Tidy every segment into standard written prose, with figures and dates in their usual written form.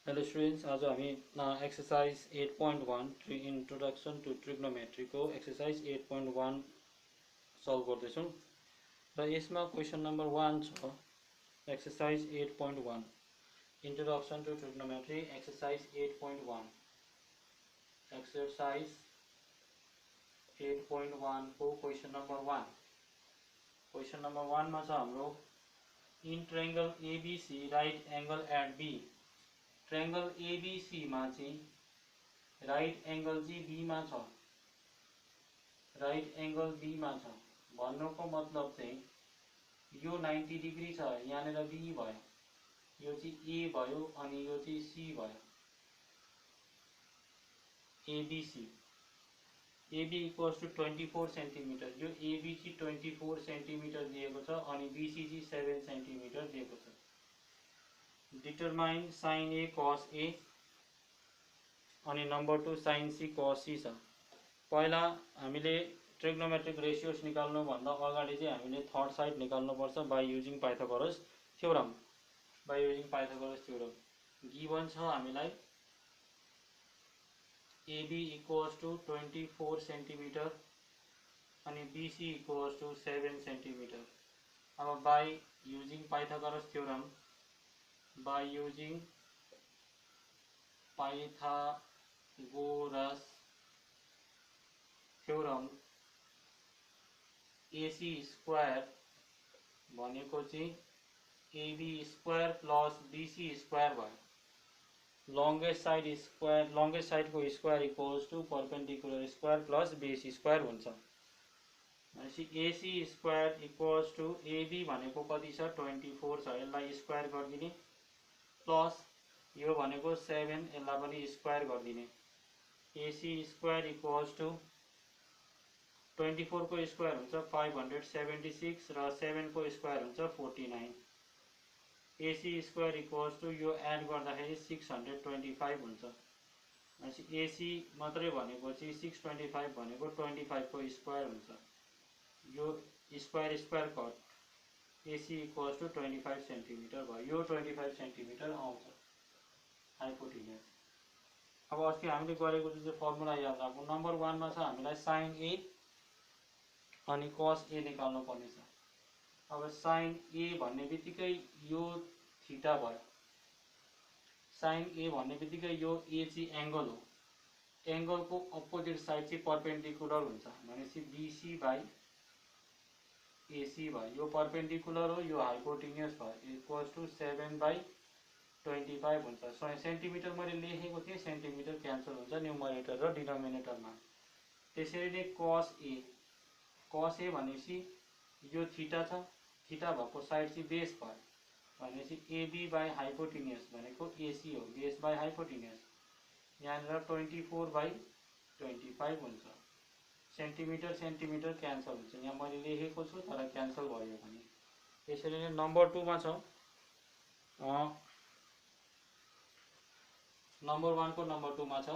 Hello students, आज हामी exercise 8.1 introduction to trigonometry को एक्सरसाइज 8.1 सल्भ गर्दैछौँ र यसमा क्वेसन नम्बर 1 छ। Exercise 8.1 introduction to trigonometry exercise 8.1 exercise 8.1 को क्वेसन नम्बर 1 क्वेसन नम्बर 1 मा छ हाम्रो in triangle ABC right angle at B. Triangle ABC में चाहिँ राइट एंगल चाहिँ बी में छ। राइट एंगल बी में छ भन्नुको मतलब चाहिँ यो 90 डिग्री छ, यहाँनिर बी भयो, यो चाहिँ ए भयो अनि यो चाहिँ सी भयो। ABC AB equals to 24 centimetre. यो एबी चाहिँ 24 सेन्टिमिटर दिएको छ अनि बीसी चाहिँ 7 सेन्टिमिटर दिएको छ। Determine sin A cos A अनि number 2 sin C cos C छ। पहिला हामीले ट्रिग्नोमेट्रिक रेशियोज निकाल्नु भन्दा अगाडि चाहिँ हामीले थर्ड साइड निकाल्नु पर्छ by using Pythagoras theorem. By using Pythagoras theorem given छ हामीलाई AB इक्वल्स टू 24 सेन्टिमिटर अनि BC इक्वल्स टू 7 सेन्टिमिटर। अब by using Pythagoras theorem by using Pythagoras theorem AC square भनेको चाहिँ AB square plus BC square भयो। Longest side square longest side को square equals to perpendicular square plus base square हुन्छ। भनेपछि AC square equals to AB भनेको कति छ 24 छ, यसलाई स्क्वायर गरिदिने प्लस यो भनेको 7, यसलाई पनि स्क्वायर गरिदिने। AC स्क्वायर इक्वल्स टू 24 को स्क्वायर हुन्छ 576 र 7 को स्क्वायर हुन्छ 49। AC स्क्वायर इक्वल्स टू यो एड गर्दाखेरि 625 हुन्छ। भनेपछि AC मात्रै भनेको चाहिँ 625 भनेको 25 को स्क्वायर हुन्छ। यो square square cut AC equals to 25 centimetre भयो। यो 25 सेन्टिमिटर आउँछ हाइपोटेन्यूज। अब अस्ति हामीले गरेको जुन चाहिँ फर्मुला याद राखौँ, नम्बर 1 मा छ हामीलाई sin A अनि cos A निकाल्नु पर्ने छ। अब sin A भन्ने बित्तिकै यो थीटा भयो। sin A भन्ने बित्तिकै यो A चाहिँ एंगल हो, एंगल को अपोजिट साइड चाहिँ परपेंडिकुलर हुन्छ। भनेपछि BC बाई AC भयो। यो परपेंडिकुलर हो, यो हाइपोटेन्यूज भयो, इक्वल्स टू 7/25 हुन्छ। सेन्टिमिटर मैले लेखेको थिएँ, सेन्टिमिटर क्यान्सल हुन्छ न्युमरेटर र डिनोमिनेटरमा। त्यसरी नै cos A भनेपछि यो थीटा छ, थीटा भएको साइड चाहिँ बेस भयो। भनेपछि AB बाई हाइपोटेन्यूज भनेको AC हो, बेस बाई हाइपोटेन्यूज। यहाँनिर 24/25 हुन्छ। सेन्टिमिटर सेन्टिमिटर क्यान्सल हुन्छ, यहाँ मैले लेखेको छु तर क्यान्सल भयो भने। त्यसरी नै नम्बर 2 मा छ नम्बर 1 को नम्बर 2 मा छ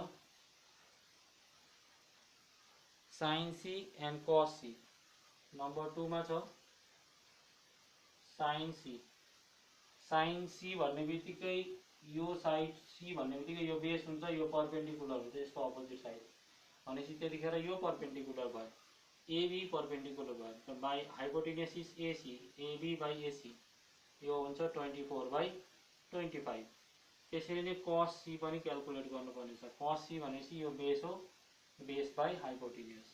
sin C and cos C। Number 2 मा छ sin C। sin C भन्ने बित्तिकै यो साइड C भन्ने बित्तिकै यो बेस हुन्छ, यो परपेंडिकुलर हुन्छ यसको अपोजिट साइड। भनेपछि त्यतिखेर यो परपेंडिकुलर भयो, AB परपेंडिकुलर भयो by hypotenuse is AC, AB by AC यो हुन्छ 24/25। त्यसरी नै cos C पनि क्याल्कुलेट गर्नुपर्ने छ। cos C भनेपछि यो बेस हो, base by hypotenuse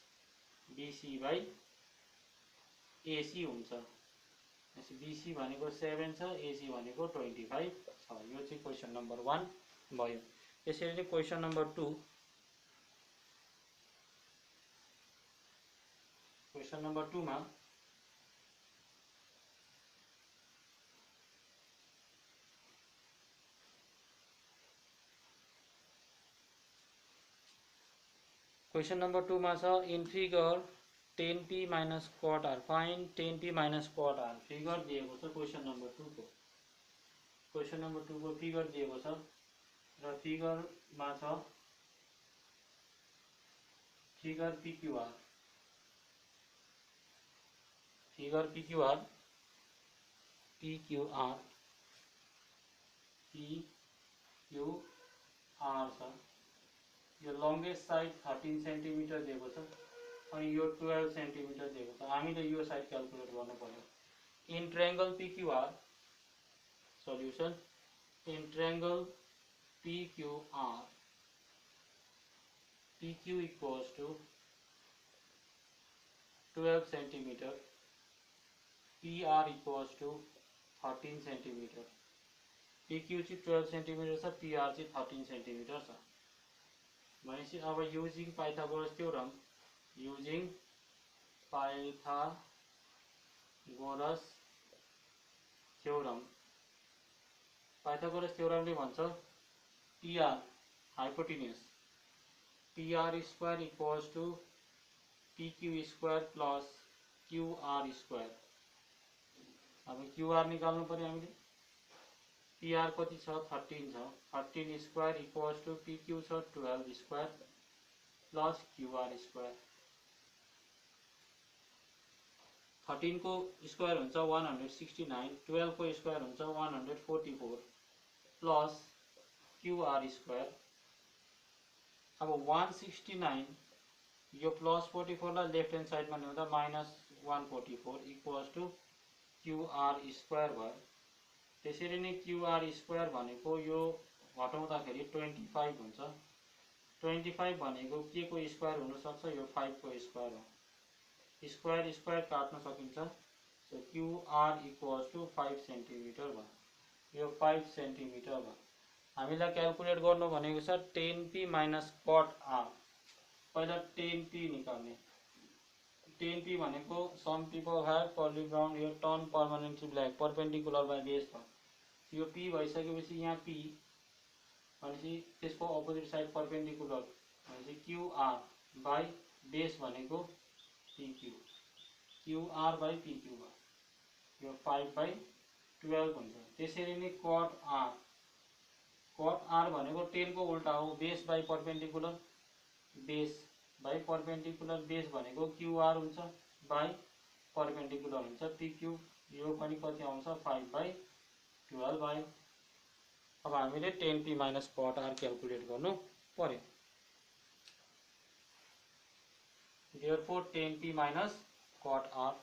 BC by AC हुन्छ। भनेपछि BC भनेको 7 छ, AC भनेको 25 छ। यो चाहिँ क्वेसन नम्बर 1 भयो। त्यसरी नै क्वेसन नम्बर 2 क्वेश्चन नंबर 2 में क्वेश्चन नंबर 2 में छ in figure 10p minus cot R find 10p minus cot R. Figure दिएको छ क्वेश्चन नंबर 2 को। क्वेश्चन नंबर 2 को फिगर दिएको छ र फिगर में छ figure PQR। Figure PQR PQR R छ, यो लङ्गेस्ट साइड 13 सेन्टिमिटर दिएको छ अनि यो 12 सेन्टिमिटर दिएको छ। हामीले यो साइड क्याल्कुलेट गर्नु पर्यो। In triangle PQR solution in triangle PQR PQ equals to 12 centimeter, PR equals to 13 centimeter। PQ चाहिँ 12 सेन्टिमिटर छ, PR चाहिँ 13 सेन्टिमिटर छ। भनेपछि अब using Pythagoras theorem, using Pythagoras theorem, Pythagoras थ्योरमले भन्छ PR hypotenuse, PR square equals to PQ square plus QR square. अब QR निकाल्नु पर्यो हामीले। PR कति छ 13 छ, 13 स्क्वायर इक्वल्स टू PQ छ 12 स्क्वायर प्लस QR स्क्वायर। 13 को स्क्वायर हुन्छ 169, 12 को स्क्वायर हुन्छ 144 प्लस QR स्क्वायर। अब 169 यो प्लस 44 लाई लेफ्ट ह्यान्ड साइडमा ल्याउँदा -144 इक्वल्स टू QR स्क्वायर भयो। त्यसरी नै QR स्क्वायर भनेको यो घटाउँदाखेरि 25 हुन्छ। 25 भनेको के को स्क्वायर हुन सक्छ, यो 5 को स्क्वायर हो। स्क्वायर स्क्वायर काट्न सकिन्छ। So QR equals to 5 centimetre भयो। यो 5 सेन्टिमिटर भयो। हामीलाई क्याल्कुलेट गर्नु भनेको छ 10p माइनस कट R। पहिला 10p निकाल्ने। 10p भनेको some people have curly brown hair turn permanently black perpendicular by base भयो। यो p भइसकेपछि यहाँ p भनेपछि त्यसको अपोजिट साइड परपेन्डिकुलर भनेपछि QR बाइ बेस भनेको PQ, QR बाइ PQ भयो। यो 5/12 हुन्छ। त्यसरी नै कट R, कट R भनेको 10 को उल्टा हो, base by perpendicular, base by perpendicular, base भनेको QR हुन्छ बाइ परपेन्डिकुलर हुन्छ PQ। यो पनि कति आउँछ 5/12 भयो। अब हामीले 10p minus cut R calculate गर्नु पर्यो। Therefore 10p minus cot R,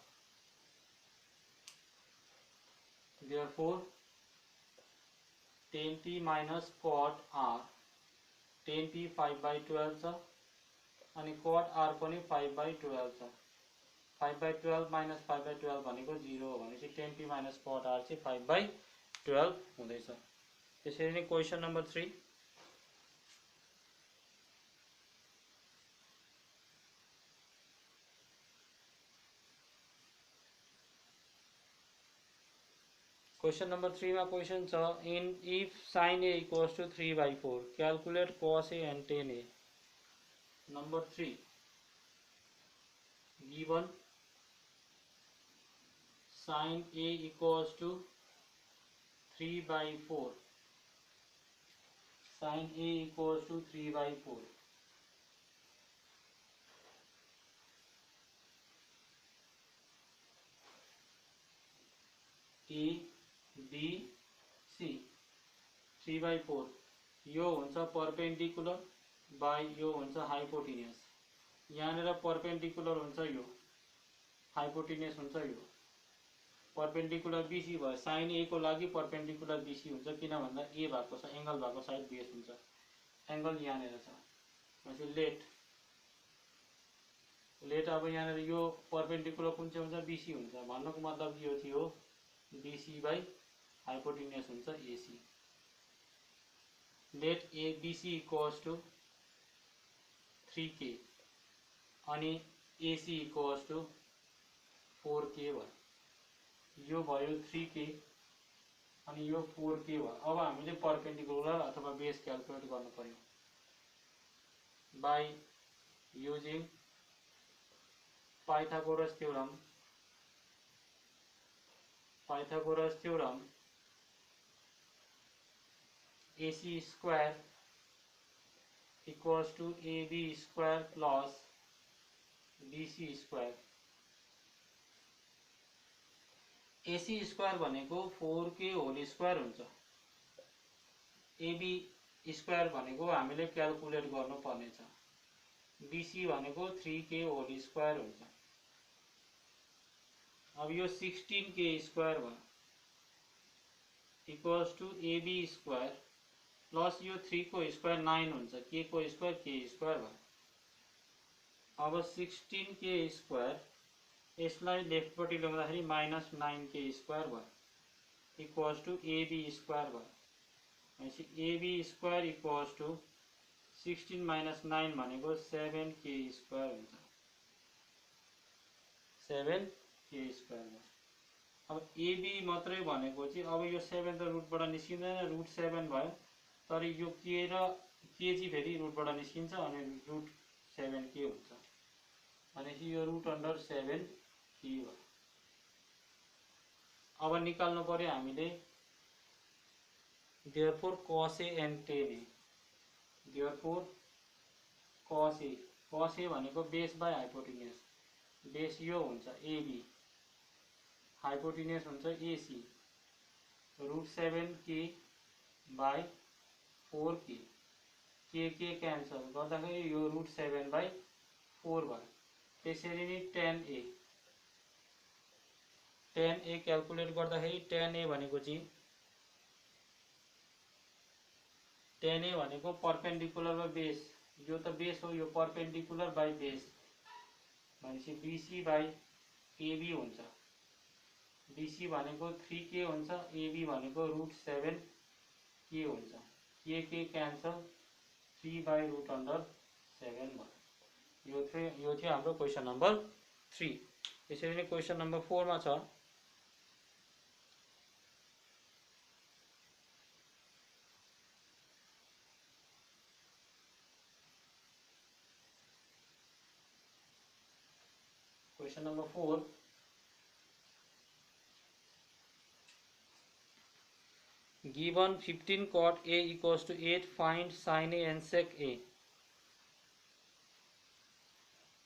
therefore 10p minus cot R, 10p 5/12 छ अनि cot R पनि 5/12 छ। 5/12 minus 5/12 भनेको 0 हो भनेपछि 10p minus cot R चाहिँ 5/12 हुँदैछ। त्यसरी नै क्वेशन नम्बर 3, क्वेश्चन नंबर 3 में क्वेश्चन छ in if sin a equals to 3/4 calculate cos a and tan a। नंबर 3 given sin a equals to 3/4, sin a equals to 3/4। A B C 3/4 यो हुन्छ perpendicular by यो हुन्छ hypotenuse. यहाँनिर perpendicular हुन्छ यो, हाइपोटेन्युस हुन्छ यो। परपेन्डिकुलर BC भयो। साइन ए को लागि परपेन्डिकुलर BC हुन्छ किन भन्दा ए भएको छ, एंगल भएको साइड बेस हुन्छ। एंगल यहाँनिर छ भनेपछि लेट अब यहाँनिर यो परपेन्डिकुलर कुन चाहिँ हुन्छ BC हुन्छ। भन्नुको मतलब यो थियो BC बाई हाइपोटेन्युस हुन्छ AC। Let ABC equals to 3K अनि AC इक्वल्स टू 4K भयो। यो भयो 3K अनि यो 4K भयो। अब हामीले परपेन्डिकुलर अथवा बेस क्याल्कुलेट गर्नु पर्यो by using Pythagoras theorem. Pythagoras theorem AC square equals to AB square plus BC square. AC square भनेको 4K होल स्क्वायर हुन्छ। AB स्क्वायर भनेको हामीले क्याल्कुलेट गर्नुपर्नेछ। बीसी भनेको 3k होल स्क्वायर हुन्छ। अब यो 16k स्क्वायर भयो equals to AB square plus यो 3 को स्क्वायर 9 हुन्छ, k को स्क्वायर k स्क्वायर भयो। अब 16k स्क्वायर यसलाई लेफ्टपट्टि ल्याउँदाखेरि माइनस 9k स्क्वायर भयो इक्वल्स टू एबी स्क्वायर भयो। भनेपछि AB square equals to 16 minus 9 भनेको 7k स्क्वायर हुन्छ, 7k स्क्वायर भयो। अब एबी मात्रै भनेको चाहिँ अब यो 7 त रुटबाट निस्किँदैन, रुट 7 भयो, तर यो के र के चाहिँ फेरि रुटबाट निस्किन्छ अनि रुट 7k हुन्छ। भनेपछि यो रुट अन्डर 7k भयो। अब निकाल्नु पर्यो हामीले therefore cos A and tan A, therefore cos A भनेको बेस बाई हाइपोटेन्युस, बेस यो हुन्छ AB, हाइपोटेन्युस हुन्छ AC, root 7k by 4k, k cancel गर्दाखेरि यो रुट 7 बाई 4 भयो। त्यसरी नै tan A क्याल्कुलेट गर्दाखेरि tan A भनेको चाहिँ tan A भनेको पर्पेन्डिकुलर बाई बेस, यो त बेस हो, यो पर्पेन्डिकुलर बाई बेस भनेपछि BC बाई AB हुन्छ। BC भनेको 3k हुन्छ, AB भनेको रुट 7k हुन्छ, k cancel 3 by root under 7 भयो। यो थियो हाम्रो क्वेसन नम्बर 3। त्यसरी नै क्वेसन नम्बर 4 मा छ question number 4, given 15 cot A equals to 8, find sin A and sec A.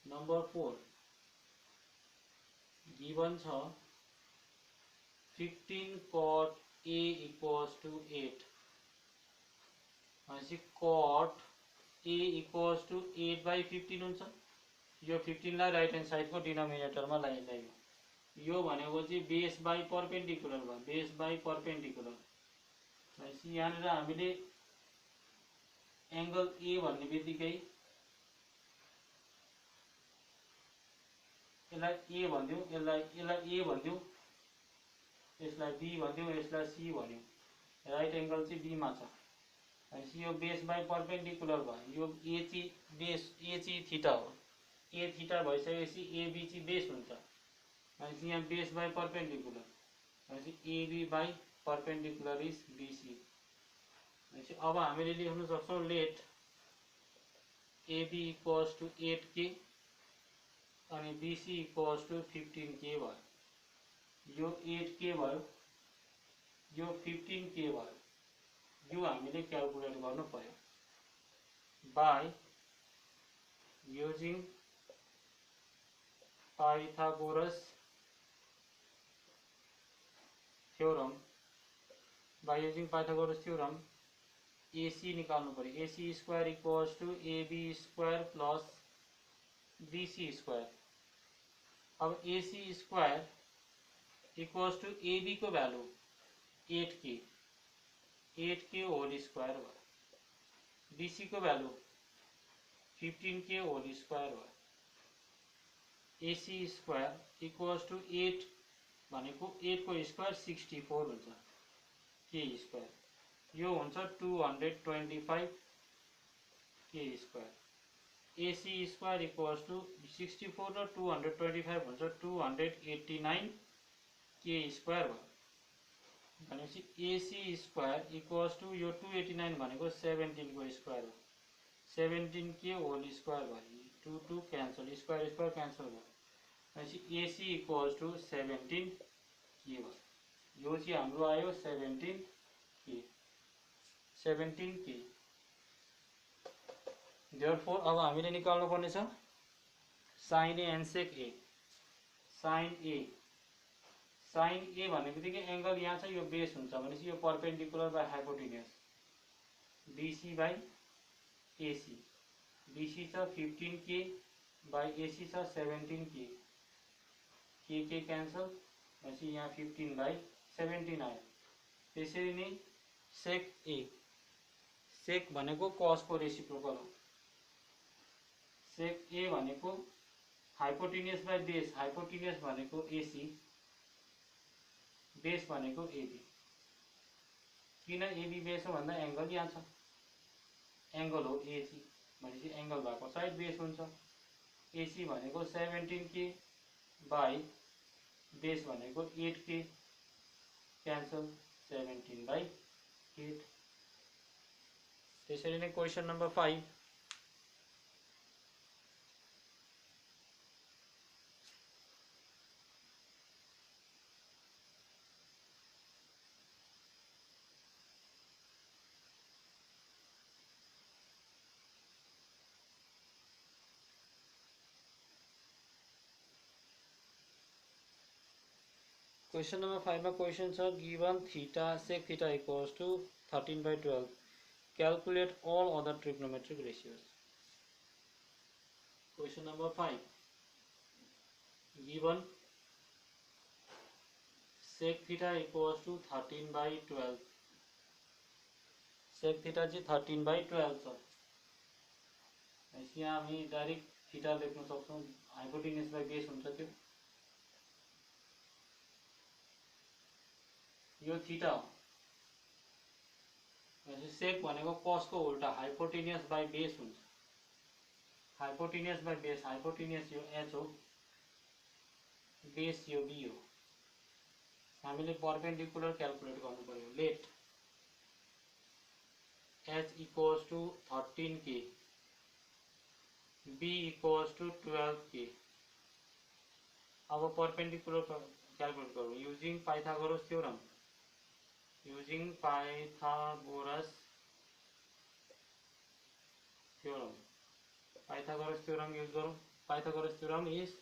Number 4, given 15 cot A equals to 8, cot A equals to 8 by 15 हुन्छ। यो 15 लाई राइट ह्यान्ड साइड को denominator में ल्याइयो, यो भनेको चाहिँ बेस बाई पर्पेन्डिकुलर भयो, बेस बाई पर्पेन्डिकुलर। भनेपछि यहाँनिर हामीले एंगल ए भन्ने बित्तिकै यसलाई ए भन्दियौ, यसलाई ए भन्दियौ, यसलाई बी भन्दियौ, यसलाई सी भन्यौ, राइट एंगल चाहिँ बी मा छ। भनेपछि यो बेस बाई पर्पेन्डिकुलर भयो, यो ए चाहिँ बेस, ए चाहिँ थीटा हो, ए थीटा भइसकेपछि एबी चाहिँ बेस हुन्छ। भनेपछि यहाँ बेस बाई पर्पेन्डिकुलर, भनेपछि AB by perpendicular is BC. भनेपछि अब हामीले लेख्न सक्छौँ late AB equals two 8k अनि बीसी इक्वल्स टू 15k भयो। यो 8k भयो, यो 15k भयो, यो हामीले क्याल्कुलेट गर्नु पर्यो by using Pythagoras theorem, by using Pythagoras theorem AC निकाल्नु पर्यो। AC square equals to AB square plus BC square. अब AC square equals to AB को भ्यालु 8k होल स्क्वायर भयो, BC को भ्यालु 15k होल स्क्वायर भयो। AC square equals to 8 भनेको 8 को square 64 हुन्छ, k स्क्वायर, यो हुन्छ 225 k square. AC square equals to 64 र 225 हुन्छ 289 k स्क्वायर भयो। भनेपछि AC स्क्वायर इक्वल्स टू यो 289 भनेको 17 को स्क्वायर हो, 17k होल स्क्वायर भयो, 2 क्यान्सल, स्क्वायर स्क्वायर क्यान्सल भयो। भनेपछि AC इक्वल्स टू 17k भयो। यो चाहिँ हाम्रो आयो 17k। देयरफोर अब हामीले निकाल्नु पर्ने छ sin A and sec A। sin A भन्ने बित्तिकै एंगल यहाँ छ, यो बेस हुन्छ, भनेपछि यो perpendicular by hypotenuse, BC by AC. BC छ 15K by AC छ 17K. K क्यान्सल भनेपछि यहाँ 15 by 17 आयो। त्यसरी नै सेक A, सेक भनेको कसको रेसिप्रोकल हो। सेक A भनेको हाइपोटेनियस बाई बेस, हाइपोटेनियस भनेको AC, बेस भनेको AB। किन AB बेस हो भन्दा एंगल यहाँ छ, एंगल हो AC भनेपछि एंगल भएको साइड बेस हुन्छ। AC भनेको 17K बाई बेस भनेको 8K, क्यान्सल 17 by 8। त्यसरी नै क्वेसन नम्बर 5, क्वेसन नम्बर 5 में क्वेसन छ given theta sec theta equals to 13/12, calculate all other trigonometric ratios. Question number 5, given sec theta equals to 13/12, sec theta चाहिँ 13/12 छ। यहाँ हामी direct theta लेख्न सक्छौं, हाइपोटेन्यूज बाई बेस हुन्छ त्यो। यो थीटा हो। सेक भनेको कसको उल्टा हाइपोटेन्यूज बाई बेस हुन्छ। हाइपोटेन्यूज बाई बेस, हाइपोटेन्यूज यो h हो, बेस यो b हो। हामीले परपेंडिकुलर क्याल्कुलेट गर्नु पर्यो। Let h equals to 13K, b equals to 12K। अब परपेंडिकुलर क्याल्कुलेट करूँ using Pythagoras theorem, using Pythagoras theorem, Pythagoras theorem use करूँ। Pythagoras theorem is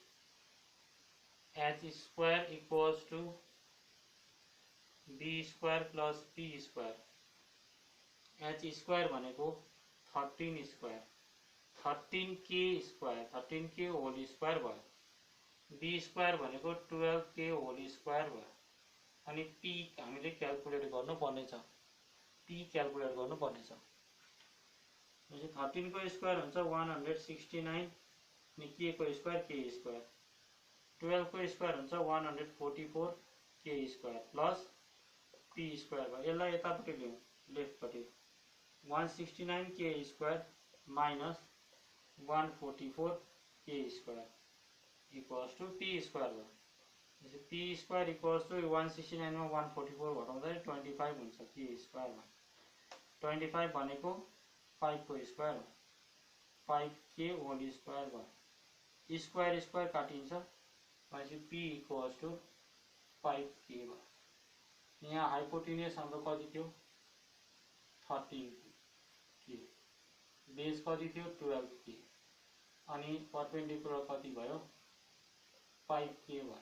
h square equals to b square plus p square. h square भनेको 13 square, 13K square, 13K whole square भयो। b square भनेको 12K whole square भयो। अनि p हामीले calculate गर्नुपर्ने छ, p calculate गर्नुपर्ने छ। 13 को स्क्वायर हुन्छ 169, अनि k को स्क्वायर k स्क्वायर, 12 को स्क्वायर हुन्छ 144 k square plus p square भयो। यसलाई यतापट्टि ल्याउँ, लेफ्टपट्टि 169 k square minus 144 k square equals to p square भयो। p स्क्वायर इक्वल्स टू 169 में 144 घटाउँदा 25 हुन्छ k स्क्वायर में। 25 भनेको 5 को स्क्वायर हो, 5k होल स्क्वायर भयो। स्क्वायर स्क्वायर काटिन्छ भनेपछि p इक्वल्स टू 5k भयो। यहाँ हाइपोटेन्यूज हाम्रो कति थियो 13k, बेस कति थियो 12k, अनि परपेंडिकुलर कति भयो 5k भयो।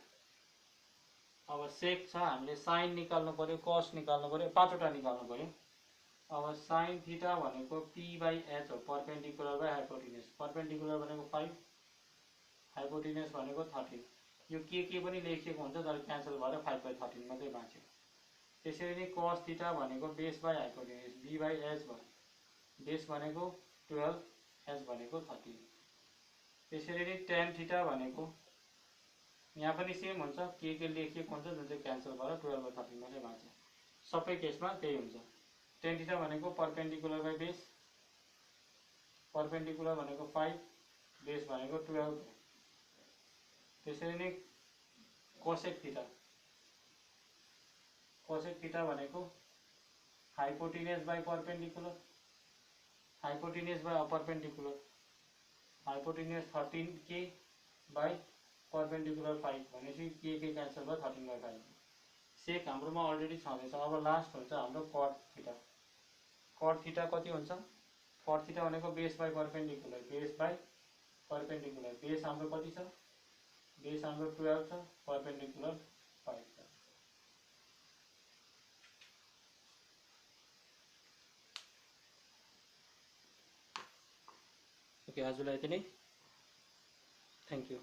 अब सेक छ, हामीले साइन निकाल्नु पर्यो, कस निकाल्नु पर्यो, पाँचवटा निकाल्नु पर्यो। अब साइन थीटा भनेको p बाई h हो, परपेंडिकुलर बाई हाइपोटेन्यूज। परपेंडिकुलर भनेको 5, हाइपोटेन्यूज भनेको 13। यो के पनि लेखिएको हुन्छ तर क्यान्सल भएर 5/13 मात्रै बाँच्यो। त्यसरी नै कस थीटा भनेको base by hypotenuse, b by h भयो। बेस भनेको 12, h भनेको 13। त्यसरी नै tan थीटा भनेको यहाँ पनि सेम हुन्छ, के लेखिएको हुन्छ जुन चाहिँ क्यान्सल भएर 12/13 मात्रै बाँच्यो। सबै केसमा त्यही हुन्छ। tan थीटा भनेको परपेंडिकुलर बाई बेस, परपेंडिकुलर भनेको 5, बेस भनेको 12। त्यसरी नै कोसेक थीटा, कोसेक थीटा भनेको hypotenuse by perpendicular, hypotenuse by perpendicular, hypotenuse 13k by perpendicular 5 भनेपछि के क्यान्सल भयो 13/5। सेक हाम्रोमा अलरेडी छँदैछ। अब लास्ट हुन्छ हाम्रो कट थीटा। कट थीटा कति हुन्छ, कट थीटा भनेको base by perpendicular, base by perpendicular. Base हाम्रो कति छ, बेस हाम्रो 12 छ, परपेंडिकुलर 5 छ। ओके आजलाई यति नै थ्याङ्क यू।